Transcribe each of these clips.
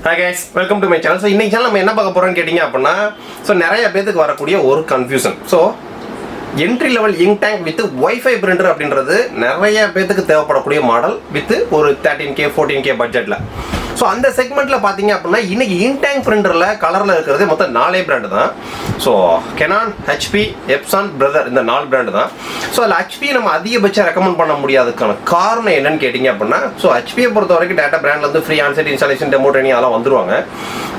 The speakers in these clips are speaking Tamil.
Hi guys, welcome to my channel. So இன்னைக்கு சேனல் நம்ம என்ன பார்க்க போறோம்னு கேட்டிங்க அப்படினா நிறைய பேருக்கு வரக்கூடிய ஒரு confusion. So entry level ink tank with wifi printer அப்படின்றது நிறைய பேருக்கு தேவைப்படக்கூடிய மாடல் வித் ஒரு 13K 14K பட்ஜெட்டில். ஸோ அந்த செக்மெண்ட்டில் பார்த்தீங்க அப்படின்னா இன்னைக்கு இங்க் டேங்க் பிரிண்டரில் கலரில் இருக்கிறது மொத்தம் 4 பிராண்டு தான். So CANON, HP, EPSON, brother இந்த 4 பிராண்டு தான். ஸோ அதில் HP நம்ம அதிகபட்சம் ரெக்கமெண்ட் பண்ண முடியாதுக்கான காரணம் என்னன்னு கேட்டிங்க அப்படின்னா ஸோ HPயை பொறுத்த வரைக்கும் டேட்டா பிராண்ட்லேருந்து free onsite installation demo training அதெல்லாம் வந்துருவாங்க.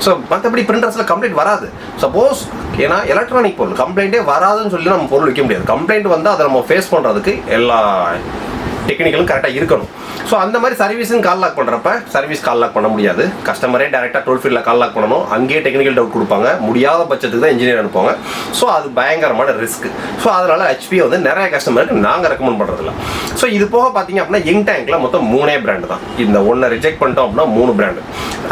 ஸோ மற்றபடி பிரிண்டர்ஸில் கம்ப்ளைண்ட் வராது. சப்போஸ் ஏன்னா எலக்ட்ரானிக் பொருள் கம்ப்ளைண்ட்டே வராதுன்னு சொல்லி நம்ம பொருள் வைக்க முடியாது. கம்ப்ளைண்ட் வந்து அதை நம்ம ஃபேஸ் பண்ணுறதுக்கு எல்லா டெக்னிக்கலும் கரெக்டாக இருக்கணும். ஸோ அந்த மாதிரி சர்வீஸும் கால் லாக் பண்ணுறப்ப சர்வீஸ் கால் லாக் பண்ண முடியாது. கஸ்டமரே டேரெக்டாக டோல் ஃப்ரீல கால் லாக் பண்ணணும். அங்கேயே டெக்னிக்கல் டவுட் கொடுப்பாங்க. முடியாத பட்சத்துக்கு தான் இன்ஜினியர் அனுப்புவாங்க. ஸோ அது பயங்கரமான ரிஸ்க். ஸோ அதனால் HP வந்து நிறைய கஸ்டமருக்கு நாங்கள் ரெக்கமெண்ட் பண்ணுறதில்ல. ஸோ இது போக பார்த்தீங்க அப்படின்னா இங்க் டேங்க்கில் மொத்தம் 3 பிராண்டு தான். இந்த ஒன்றை ரிஜெக்ட் பண்ணிட்டோம் அப்படின்னா 3 பிராண்டு.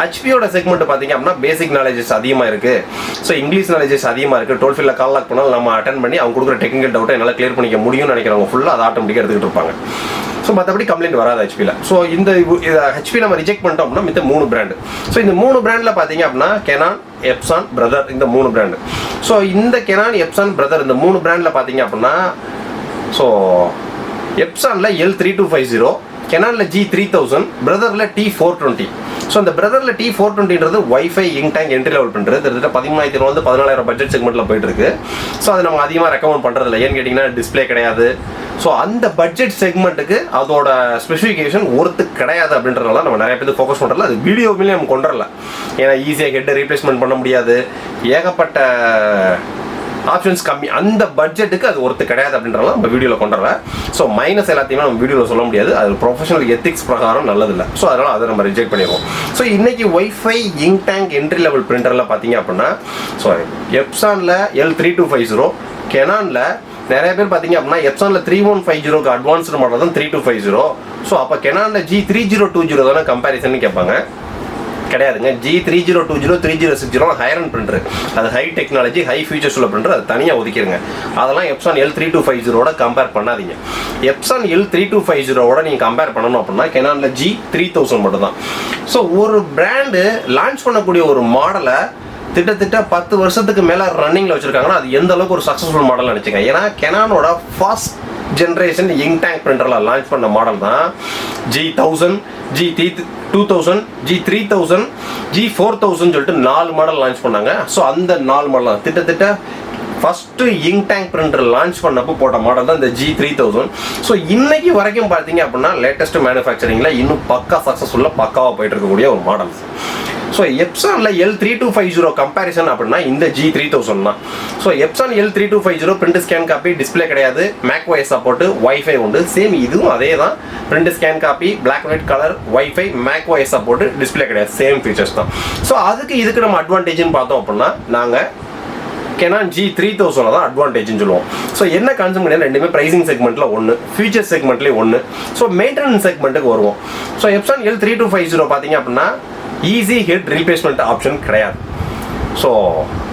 HPயோட செக்மெண்ட் பார்த்தீங்க அப்படின்னா பேசிக் நாலேஜஸ் அதிகமாக இருக்குது. ஸோ இங்கிலீஷ் நாலேஜஸ் அதிகமாக இருக்குது. டோல் ஃப்ரீல கால் லாக் பண்ணாலும் நம்ம அட்டன் பண்ணி அவங்க கொடுக்குற டெக்னிக்கல் டவுட்டை என்னால் கிளியர் பண்ணிக்க முடியும்னு நினைக்கிறவங்க ஃபுல்லாக அதை ஆட்டோமேட்டிக்காக எடுத்துக்கிட்டு இருப்பாங்க. ஸோ மற்றபடி கம்ப்ளைண்ட் வராது HPயில். ஸோ இந்த HP நம்ம ரிஜெக்ட் பண்ணிட்டோம் அப்படின்னா மித்த 3 பிராண்டு. ஸோ இந்த 3 பிராண்டில் பார்த்தீங்க அப்படின்னா CANON, EPSON, பிரதர் இந்த 3 பிராண்டு. ஸோ இந்த CANON, EPSON, பிரதர் இந்த 3 பிராண்டில் பார்த்தீங்க அப்படின்னா so EPSONல L3250, CANONல G3000, பிரதரில் T420. So அந்த பிரதரில் T420ன்றது WiFi ink tank entry level பண்ணுறது கிட்டத்தட்ட 13,000 14,000 பட்ஜெட் செக்மெண்ட்டில் போயிட்டு இருக்கு. ஸோ அதை நம்ம அதிகமாக ரெக்கமெண்ட் பண்ணுறதில்ல. ஏன்னு கேட்டிங்கன்னா டிஸ்பிளே கிடையாது. ஸோ அந்த பட்ஜெட் செக்மெண்ட்டுக்கு அதோட ஸ்பெசிஃபிகேஷன் ஒர்த்து கிடையாது அப்படின்றதுனால நம்ம நிறைய பேருக்கு ஃபோக்கஸ் பண்ணுறதில்ல. அது வீடியோவிலே நம்ம கொண்டுறல. ஏன்னா ஈஸியாக ஹெட்டை ரீப்ளேஸ்மெண்ட் பண்ண முடியாது. ஏகப்பட்ட ஆப்ஷன்ஸ் கம்மி. அந்த பட்ஜெட்டுக்கு அது ஒர்த்து கிடையாது அப்படின்றனால நம்ம வீடியோவில் கொண்டுறல. ஸோ மைனஸ் எல்லாத்தையுமே நம்ம வீடியோவில் சொல்ல முடியாது. அது ப்ரொஃபஷனல் எத்திக்ஸ் பிரகாரம் நல்லதில்லை. ஸோ அதனால் அதை நம்ம ரிஜெக்ட் பண்ணிடுவோம். ஸோ இன்றைக்கி WiFi ink tank entry level பிரிண்டரில் பார்த்தீங்க அப்படின்னா ஸோ EPSONல L3250, CANONல நிறைய பேர் பார்த்தீங்க அப்படின்னா EPSONல 3150க்கு அட்வான்ஸ்டு மாடல் தான் 3250. ஸோ அப்போ CANONல G3020 தானே கம்பேரிசன் கேட்பாங்க. கிடையாதுங்க. G3020 3060 higher and printer. அது ஹை டெக்னாலஜி ஹை ஃபீச்சர்ஸ் உள்ள பிரிண்டர். அது தனியாக ஒதுக்கிடுங்க. அதெல்லாம் EPSON L3250 கம்பேர் பண்ணாதீங்க. EPSON L3250 நீங்கள் கம்பேர் பண்ணணும் அப்படின்னா CANONல G3000 மட்டும் தான். ஸோ ஒரு பிராண்டு லான்ச் பண்ணக்கூடிய ஒரு மாடலை திட்டத்திட்ட 10 வருஷத்துக்கு மேலே ரன்னிங்கில் வச்சுருக்காங்கன்னா அது எந்த அளவுக்கு ஒரு சக்ஸஸ்ஃபுல் மாடல் நினச்சிங்க. ஏன்னா CANOனோட ஃபர்ஸ்ட் ஜென்ரேஷன் இங்க் டேங்க் பிரிண்டரில் லான்ச் பண்ண மாடல் தான் G1000, G2000, G3000, G4000 சொல்லிட்டு 4 மாடல் லான்ச் பண்ணாங்க. ஸோ அந்த 4 மாடல் தான் திட்டத்திட்ட first ink tank printer launch பண்ணப்போ போட்ட மாடல் தான் இந்த G3000. ஸோ இன்னைக்கு வரைக்கும் பார்த்தீங்க அப்படின்னா லேட்டஸ்ட் மேனுஃபேக்சரிங்கில் இன்னும் பக்கா சக்ஸஸ்ஃபுல்லாக பக்காவாக போயிட்டு இருக்கக்கூடிய ஒரு மாடல். ஸோ EPSONல L3250 கம்பேரிசன் அப்படின்னா இந்த G3000 தான். So EPSON L3250 print scan copy, display கிடையாது, மேக் OS சப்போர்ட்டு, வைஃபை உண்டு. சேம் இதுவும் அதே தான். Print scan copy, black and white colour, wifi, Mac OS support, display கிடையாது. சேம் ஃபீச்சர்ஸ் தான். ஸோ இதுக்கு நம்ம அட்வான்டேஜ்னு பார்த்தோம் அப்படின்னா நாங்கள் CANON G3000 தான் அட்வான்டேஜ்னு சொல்லுவோம். ஸோ என்ன கான்செப்ட் கிடையாது. ரெண்டுமே ப்ரைசிங் செக்மெண்ட்டில் ஒன்று, ஃபியூச்சர் செக்மெண்ட்லேயே ஒன்று. ஸோ மெயின்டெனன்ஸ் செக்மெண்ட்டுக்கு வருவோம். ஸோ EPSON L3250 பார்த்தீங்க அப்படின்னா ஈஸி ஹெட் ரீப்ளேஸ்மெண்ட் ஆப்ஷன் கிடையாது. ஸோ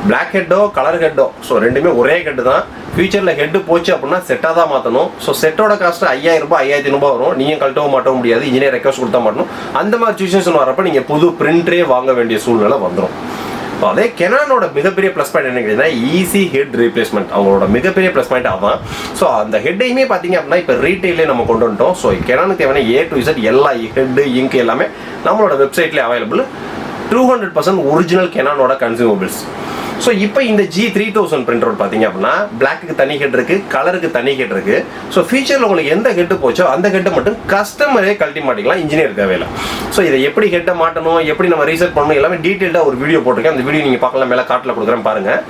பிளாக் ஹெட்டோ கலர் ஹெட்டோ ஸோ ரெண்டுமே ஒரே ஹெட்டு தான். ஃபியூச்சரில் ஹெட்டு போச்சு அப்படின்னா செட்டாக தான் மாற்றணும். ஸோ செட்டோட காஸ்ட்டு 5000 ரூபாய் 5500 வரும். நீங்கள் கழட்டவும் மாட்டவும் முடியாது. இன்ஜினியர் ரெக்வஸ்ட் கொடுத்தா மாட்டணும். அந்த மாதிரி சுச்சுவேஷன் வரப்போ நீங்கள் புது பிரிண்டரே வாங்க வேண்டிய சூழ்நிலை வந்துடும். ஸோ அதே CANOனோட மிகப்பெரிய ப்ளஸ் பாயிண்ட் என்ன கேட்டீங்கன்னா ஈஸி ஹெட் ரீப்ளேஸ்மெண்ட் அவங்களோட மிகப்பெரிய ப்ளஸ் பாயிண்ட் ஆகும். ஸோ அந்த ஹெட்டையுமே பார்த்தீங்க அப்படின்னா இப்போ ரீட்டெயிலே நம்ம கொண்டு வந்துட்டோம். ஸோ CANOனுக்கு தேவையான A to Z எல்லா ஹெட்டு இங்க் எல்லாமே நம்மளோட வெப்சைட்லேயே அவைலபிள். 200% ஒரிஜினல் CANOனோட கன்சூமபிள்ஸ். ஸோ இப்போ இந்த G3000 பிரிண்டர் பார்த்தீங்க அப்படின்னா பிளாக்கு தனி ஹெட் இருக்குது, கலருக்கு தனி ஹெட் இருக்குது. ஸோ ஃபியூச்சரில் உங்களுக்கு எந்த ஹெட்டு போச்சோ அந்த ஹெட்டை மட்டும் கஸ்டமரே கழட்டி மாட்டிக்கலாம். இன்ஜினியர் தேவையில்லை. ஸோ இதை எப்படி ஹெட்டை மாட்டணும், எப்படி நம்ம ரீசெட் பண்ணணும் எல்லாமே டீட்டெயிலாக ஒரு வீடியோ போட்டிருக்கேன். அந்த வீடியோ நீங்கள் பார்க்கலாம், மேலே காட்டில் கொடுக்குறேன் பாருங்கள்.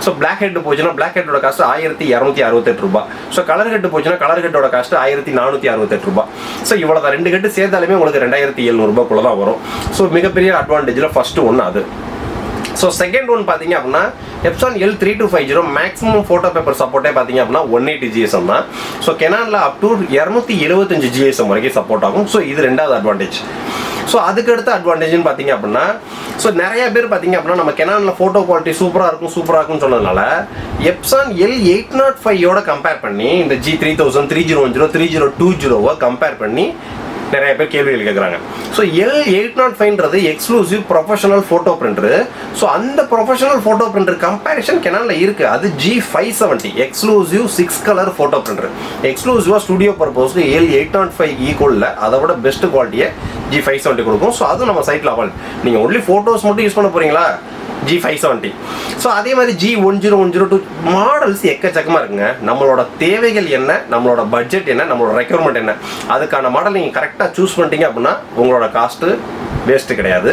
ஸோ பிளாக் ஹெட் போச்சுன்னா பிளாக் ஹெட்டோட காஸ்ட் 1268 ரூபாய். ஸோ கலர் ஹெட் போச்சுன்னா கலர் ஹெட்டோட காஸ்ட் 1468 ரூபாய். ஸோ இவ்வளோ தான். 2 ஹெட்டு சேர்த்தாலுமே உங்களுக்கு 2700 ரூபாய்க்குள்ள தான் வரும். ஸோ மிகப்பெரிய அட்வான்டேஜில் ஃபஸ்ட்டு ஒன்று அது. ஸோ செகண்ட் ஒன் பார்த்தீங்க அப்படின்னா EPSON L3250 maximum photo paper சப்போர்ட்டே பார்த்தீங்க அப்படின்னா 180 GSM தான். ஸோ CANOனில் அப் டு 275 GSM வரைக்கும் சப்போர்ட் ஆகும். ஸோ இது ரெண்டாவது அட்வான்டேஜ். ஸோ அதுக்கடுத்த அட்வான்டேஜ்னு பார்த்தீங்க அப்படின்னா ஸோ நிறைய பேர் பார்த்தீங்க அப்படின்னா நம்ம CANOனில் ஃபோட்டோ குவாலிட்டி சூப்பராக இருக்கும்னு சொன்னதுனால EPSON L805 கம்பேர் பண்ணி இந்த G3000, 3010, 3020 கம்பேர் பண்ணி நிறைய பேர் கேள்விகள் கேட்குறாங்க. ஸோ L805ன்றது exclusive professional photo printer. So அந்த ப்ரொஃபஷனல் ஃபோட்டோ பிரிண்டர் கம்பேரிஷன் கேனானில் இருக்குது. அது G570 exclusive 6 colour photo printer. எக்ஸ்க்ளூசிவாக ஸ்டுடியோ பர்பஸ்க்கு L805 ஈக்குவலில் அதை விட பெஸ்ட் குவாலிட்டியை G570 கொடுக்கும். ஸோ அதுவும் நம்ம சைட்டில் அவைல். நீங்கள் ஒன்லி ஃபோட்டோஸ் மட்டும் யூஸ் பண்ண போகிறீங்களா, G570. ஸோ அதே மாதிரி G10102 மாடல்ஸ் எக்கச்சக்கமாக இருக்குங்க. நம்மளோட தேவைகள் என்ன, நம்மளோட பட்ஜெட் என்ன, நம்மளோட ரெக்யர்மெண்ட் என்ன, அதுக்கான மாடல் நீங்கள் கரெக்டாக சூஸ் பண்ணிட்டீங்க அப்படின்னா உங்களோட காஸ்ட்டு வேஸ்ட்டு கிடையாது,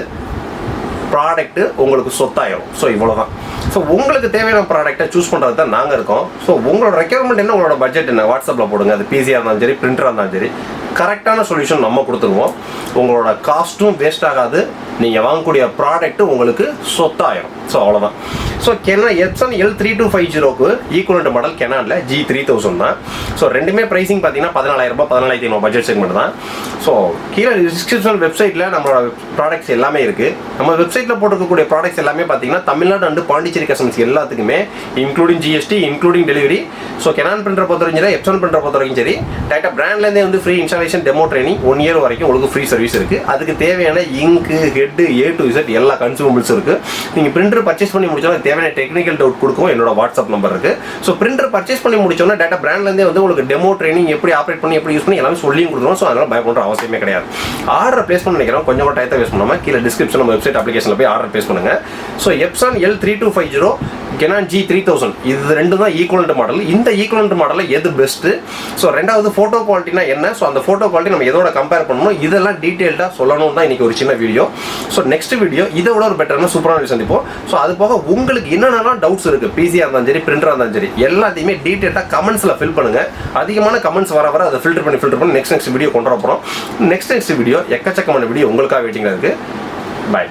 ப்ராடக்ட்டு உங்களுக்கு சொத்தாயிரும். ஸோ இவ்வளோதான். ஸோ உங்களுக்கு தேவையான ப்ராடக்ட்டை சூஸ் பண்ணுறது தான் நாங்கள் இருக்கோம். ஸோ உங்களோட ரெக்யர்மெண்ட் என்ன, உங்களோட பட்ஜெட் என்ன, வாட்ஸ்அப்பில் போடுங்க. அது பிசியாக இருந்தாலும் சரி, பிரிண்டராக இருந்தாலும் சரி, கரெக்டான சொல்யூஷன் நம்ம கொடுத்துருவோம். உங்களோட காஸ்ட்டும் வேஸ்ட் ஆகாது, நீங்கள் வாங்கக்கூடிய ப்ராடக்ட்டு உங்களுக்கு சொத்தாயிரும். ஸோ அவ்வளோதான். ஸோ EPSON L3250க்கு ஈக்குவலண்ட் மாடல் கேனானில் G3000 தான். ஸோ ரெண்டுமே ப்ரைஸிங் பார்த்தீங்கன்னா 14,000 14,500 பட்ஜெட் செக்மெண்ட் தான். ஸோ கீழே டிஸ்கிரிப்ஷன் வெப்சைட்டில் நம்மளோட ப்ராடக்ட்ஸ் எல்லாமே இருக்குது. நம்ம வெப்சைட்டில் போட்டிருக்கக்கூடிய ப்ராடக்ட்ஸ் எல்லாமே பார்த்தீங்கன்னா தமிழ்நாடு அண்டு பாண்டிச்சேரி கஸ்டமர்ஸ் எல்லாத்துக்குமே including GST, including delivery. So Canon printer பொறுத்த வரைக்கும் சரி, EPSON பிரிண்டர் பொறுத்த வரைக்கும் சரி, டேட்டா பிராண்ட்லேருந்தே வந்து free installation, demo training 1 year வரைக்கும் உங்களுக்கு ஃப்ரீ சர்வீஸ் இருக்குது. அதுக்கு தேவையான இங்கு, ஹெட்டு, A to Z எல்லா கன்சூமபிள்ஸ் இருக்குது. நீங்கள் பிரிண்டர் பர்ச்சேஸ் பண்ணி முடிச்சோன்னா தேவையான டெக்னிக்கல் டவுட் கொடுக்கும் என்னோட வாட்ஸ்அப் நம்பர் இருக்குது. ஸோ பிரிண்டர் பர்ச்சேஸ் பண்ணி முடிச்சோன்னா டேட்டா பிராண்ட்லேருந்தே வந்து உங்களுக்கு டெமோ ட்ரைனிங் எப்படி ஆப்ரேட் பண்ணி எப்படி யூஸ் பண்ணி எல்லாமே சொல்லியும் கொடுத்துருவோம். ஸோ அதனால் பயப்படுற அவசியமே கிடையாது. ஆர்டர் பிளேஸ் பண்ண நினைக்கிறோம், கொஞ்சம் கூட டயத்தை வேஸ்ட் பண்ணாமல் கீழே டிஸ்கிரிப்ஷன் நம்ம வெப்சைட் அப்ளிகேஷனில் போய் ஆர்டர் பிளேஸ் பண்ணுங்கள். So EPSON L3250, Canon G3000 இது ரெண்டு தான் ஈக்குவலண்ட் மாடல். இந்த ஈக்குவலண்ட் மாடலில் எது பெஸ்ட்டு, ஸோ ரெண்டாவது ஃபோட்டோ குவாலிட்டினா என்ன, ஸோ அந்த ஃபோட்டோ குவாலிட்டி நம்ம எதோட கம்பேர் பண்ணணும், இதெல்லாம் டீட்டெயில்டாக சொல்லணும் தான் இன்றைக்கி ஒரு சின்ன வீடியோ. ஸோ நெக்ஸ்ட் வீடியோ இதை விட ஒரு பெட்டரான சூப்பரான சந்திப்போம். ஸோ அது போக உங்களுக்கு என்னென்னலாம் டவுட்ஸ் இருக்குது, பிசியாக இருந்தாலும் சரி, பிரிண்டராக இருந்தாலும் சரி, எல்லாத்தையுமே டீட்டெயிலாக கமெண்ட்ஸில் ஃபில் பண்ணுங்கள். அதிகமான கமெண்ட்ஸ் வர அதை ஃபில்டர் பண்ணி நெக்ஸ்ட் வீடியோ கொண்டு வர போகிறோம். நெக்ஸ்ட் வீடியோ எக்கச்சக்கமான வீடியோ உங்களுக்காக வெயிட்டிங்கில் இருக்குது. பாய்.